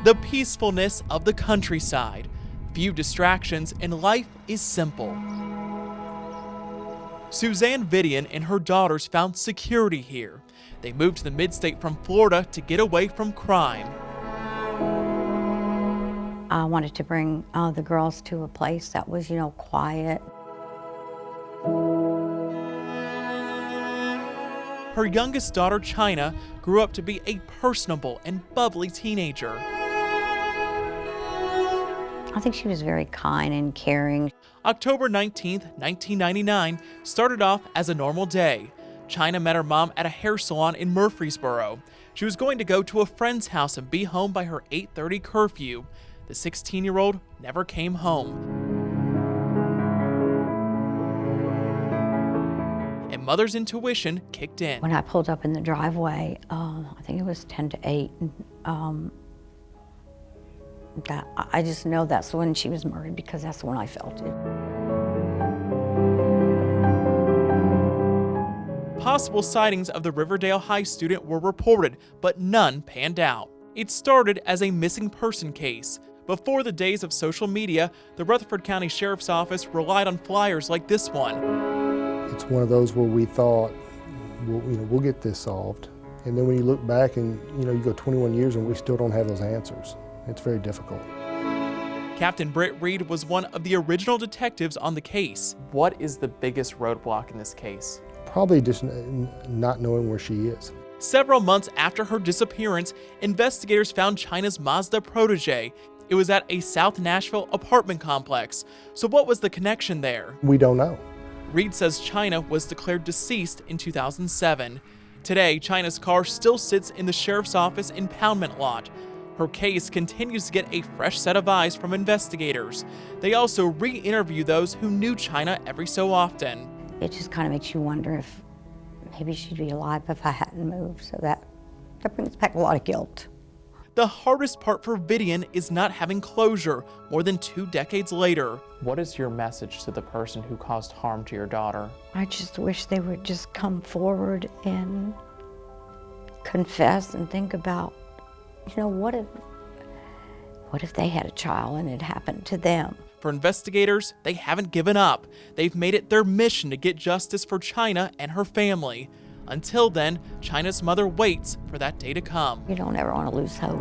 The peacefulness of the countryside. Few distractions and life is simple. China Videon and her daughters found security here. They moved to the mid-state from Florida to get away from crime. I wanted to bring the girls to a place that was, quiet. Her youngest daughter, China, grew up to be a personable and bubbly teenager. I think she was very kind and caring. October 19th, 1999 started off as a normal day. China met her mom at a hair salon in Murfreesboro. She was going to go to a friend's house and be home by her 8:30 curfew. The 16-year-old never came home. And mother's intuition kicked in. When I pulled up in the driveway, I think it was 10 to 8, that I just know that's when she was murdered, because that's when I felt it. Possible sightings of the Riverdale High student were reported, but none panned out. It started as a missing person case. Before the days of social media, the Rutherford County Sheriff's Office relied on flyers like this one. It's one of those where we thought, we'll get this solved. And then when you look back and you go 21 years and we still don't have those answers. It's very difficult. Captain Britt Reed was one of the original detectives on the case. What is the biggest roadblock in this case? Probably just not knowing where she is. Several months after her disappearance, investigators found China's Mazda protege. It was at a South Nashville apartment complex. So what was the connection there? We don't know. Reed says China was declared deceased in 2007. Today, China's car still sits in the sheriff's office impoundment lot. Her case continues to get a fresh set of eyes from investigators. They also re-interview those who knew China every so often. It just kind of makes you wonder if maybe she'd be alive if I hadn't moved, so that brings back a lot of guilt. The hardest part for Videon is not having closure more than 2 decades later. What is your message to the person who caused harm to your daughter? I just wish they would just come forward and confess and think about, what if they had a child and it happened to them? For investigators, they haven't given up. They've made it their mission to get justice for China and her family. Until then, China's mother waits for that day to come. You don't ever want to lose hope.